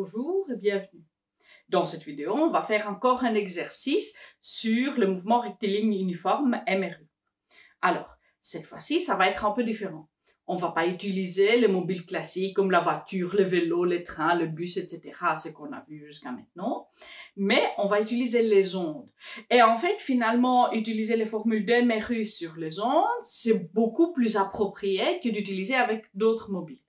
Bonjour et bienvenue. Dans cette vidéo, on va faire encore un exercice sur le mouvement rectiligne uniforme MRU. Alors, cette fois-ci, ça va être un peu différent. On va pas utiliser les mobiles classiques comme la voiture, le vélo, les trains, le bus, etc., ce qu'on a vu jusqu'à maintenant. Mais on va utiliser les ondes. Et en fait, finalement, utiliser les formules d'MRU sur les ondes, c'est beaucoup plus approprié que d'utiliser avec d'autres mobiles.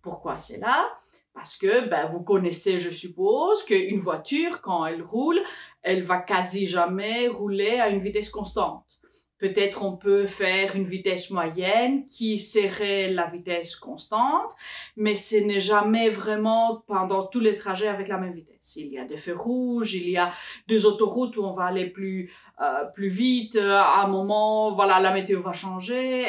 Pourquoi c'est là? Parce que vous connaissez, je suppose, qu'une voiture, quand elle roule, elle va quasi jamais rouler à une vitesse constante. Peut-être on peut faire une vitesse moyenne qui serait la vitesse constante, mais ce n'est jamais vraiment pendant tous les trajets avec la même vitesse. Il y a des feux rouges, il y a des autoroutes où on va aller plus vite. À un moment, voilà, la météo va changer.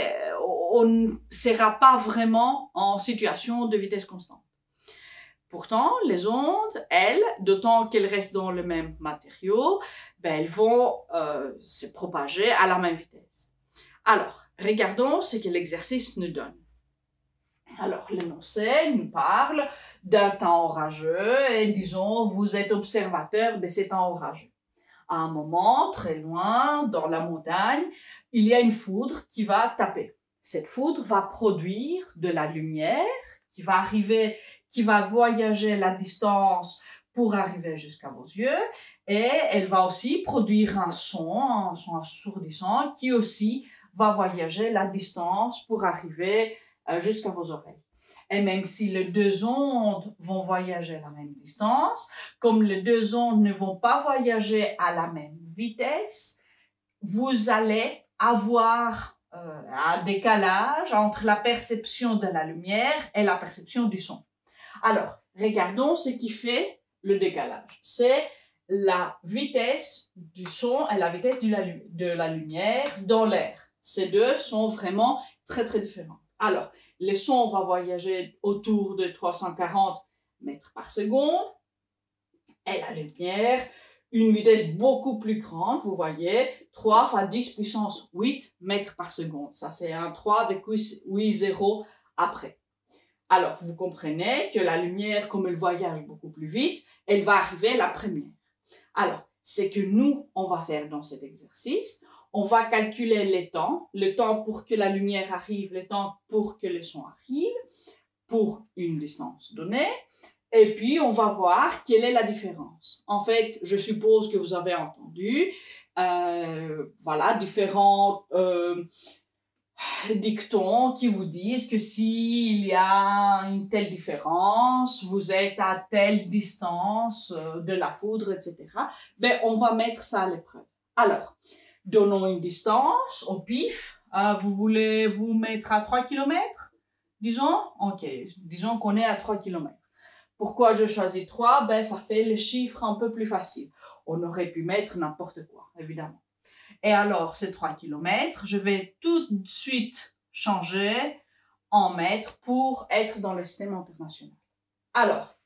On ne sera pas vraiment en situation de vitesse constante. Pourtant, les ondes, elles, d'autant qu'elles restent dans le même matériau, elles vont se propager à la même vitesse. Alors, regardons ce que l'exercice nous donne. Alors, l'énoncé nous parle d'un temps orageux et disons, vous êtes observateur de ces temps orageux. À un moment, très loin, dans la montagne, il y a une foudre qui va taper. Cette foudre va produire de la lumière qui va voyager la distance pour arriver jusqu'à vos yeux, et elle va aussi produire un son assourdissant qui aussi va voyager la distance pour arriver jusqu'à vos oreilles. Et même si les deux ondes vont voyager la même distance, comme les deux ondes ne vont pas voyager à la même vitesse, vous allez avoir un décalage entre la perception de la lumière et la perception du son. Alors, regardons ce qui fait le décalage. C'est la vitesse du son et la vitesse de la lumière dans l'air. Ces deux sont vraiment très très différents. Alors, le son va voyager autour de 340 mètres par seconde et la lumière, une vitesse beaucoup plus grande, vous voyez, 3 fois 10 puissance 8 mètres par seconde. Ça, c'est un 3 avec 8 zéros après. Alors, vous comprenez que la lumière, comme elle voyage beaucoup plus vite, elle va arriver la première. Alors, c'est que nous, on va faire dans cet exercice, on va calculer le temps pour que la lumière arrive, le temps pour que le son arrive, pour une distance donnée, et puis on va voir quelle est la différence. En fait, je suppose que vous avez entendu, voilà, différents dictons qui vous disent que s'il y a une telle différence, vous êtes à telle distance de la foudre, etc. On va mettre ça à l'épreuve. Alors, donnons une distance au pif. Vous voulez vous mettre à 3 km? Disons? Ok, disons qu'on est à 3 km. Pourquoi je choisis 3? Ça fait les chiffres un peu plus faciles. On aurait pu mettre n'importe quoi, évidemment. Et alors, ces 3 km, je vais tout de suite changer en mètres pour être dans le système international. Alors,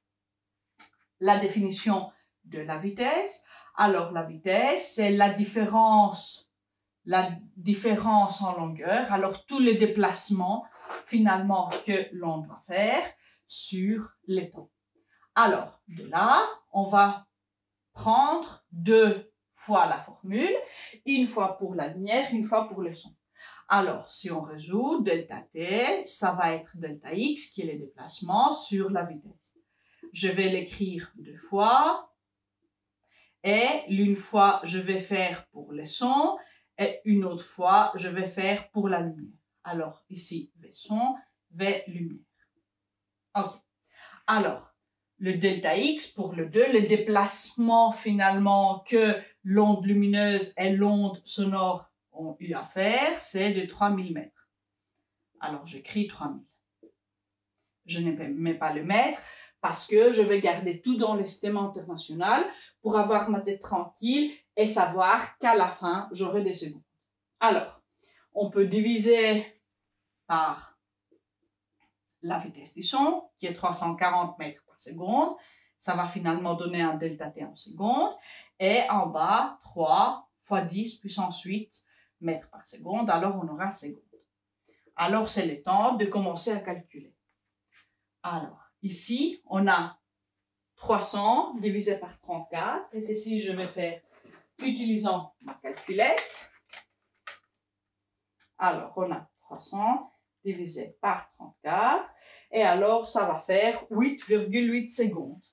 la définition de la vitesse. Alors, la vitesse, c'est la différence en longueur. Alors, tous les déplacements, finalement, que l'on doit faire sur les temps. Alors, de là, on va prendre 2 fois la formule, une fois pour la lumière, une fois pour le son. Alors, si on résout, delta t, ça va être delta x, qui est le déplacement sur la vitesse. Je vais l'écrire 2 fois, et l'une fois, je vais faire pour le son, et une autre fois, je vais faire pour la lumière. Alors, ici, V son, V lumière. Ok. Alors, le delta x pour le 2, le déplacement finalement que l'onde lumineuse et l'onde sonore ont eu à faire, c'est de 3000 mètres. Alors, j'écris 3000. Je ne mets pas le mètre parce que je vais garder tout dans le système international pour avoir ma tête tranquille et savoir qu'à la fin, j'aurai des secondes. Alors, on peut diviser par la vitesse du son, qui est 340 mètres par seconde. Ça va finalement donner un delta t en seconde. Et en bas, 3 fois 10 puissance 8 mètres par seconde. Alors, on aura seconde. Alors, c'est le temps de commencer à calculer. Alors, ici, on a 300 divisé par 34. Et ceci, je vais faire utilisant ma calculette. Alors, on a 300 divisé par 34. Et alors, ça va faire 8,8 secondes.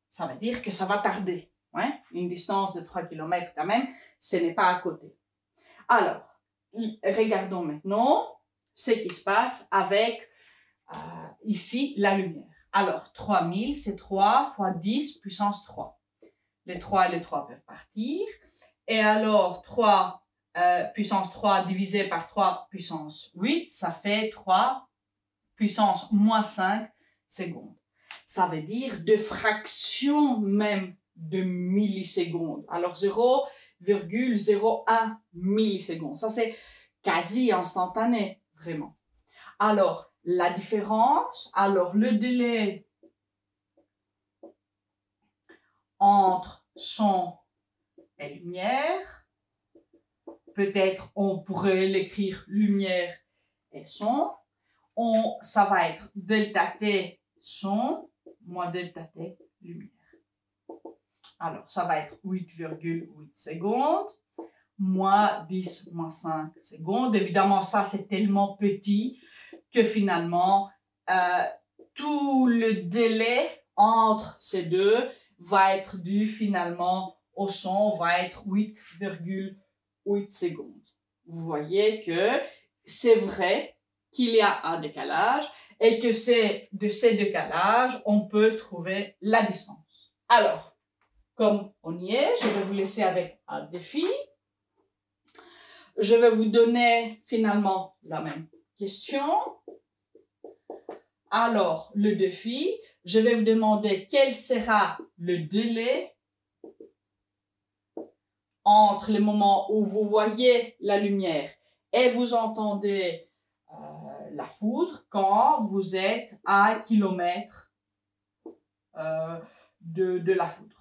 Ça veut dire que ça va tarder. Ouais? Une distance de 3 km quand même, ce n'est pas à côté. Alors, regardons maintenant ce qui se passe avec ici la lumière. Alors, 3000, c'est 3 fois 10 puissance 3. Les 3 et les 3 peuvent partir. Et alors, 3 puissance 3 divisé par 3 puissance 8, ça fait 3 puissance moins 5 secondes. Ça veut dire de fractions même de millisecondes. Alors, 0,01 millisecondes. Ça, c'est quasi instantané, vraiment. Alors, la différence, alors le délai entre son et lumière, peut-être on pourrait l'écrire lumière et son, ça va être delta T son moins delta T lumière. Alors, ça va être 8,8 secondes, moins 10, moins 5 secondes. Évidemment, ça, c'est tellement petit que finalement, tout le délai entre ces deux va être dû finalement au son, va être 8,8 secondes. Vous voyez que c'est vrai qu'il y a un décalage et que c'est de ces décalages, on peut trouver la distance. Alors, comme on y est, je vais vous laisser avec un défi. Je vais vous donner finalement la même question. Alors, le défi, je vais vous demander quel sera le délai entre le moment où vous voyez la lumière et vous entendez la foudre quand vous êtes à 1 kilomètre de la foudre.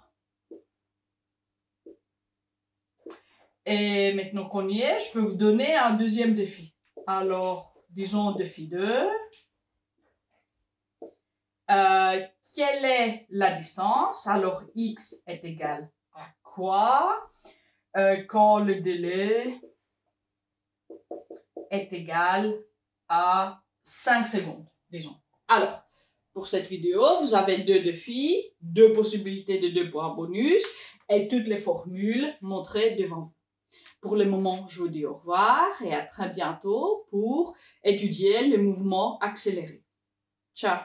Et maintenant qu'on y est, je peux vous donner un deuxième défi. Alors, disons défi 2. Quelle est la distance? Alors, x est égal à quoi quand le délai est égal à 5 secondes, disons. Alors, pour cette vidéo, vous avez 2 défis, 2 possibilités de 2 points bonus et toutes les formules montrées devant vous. Pour le moment, je vous dis au revoir et à très bientôt pour étudier les mouvements accélérés. Ciao!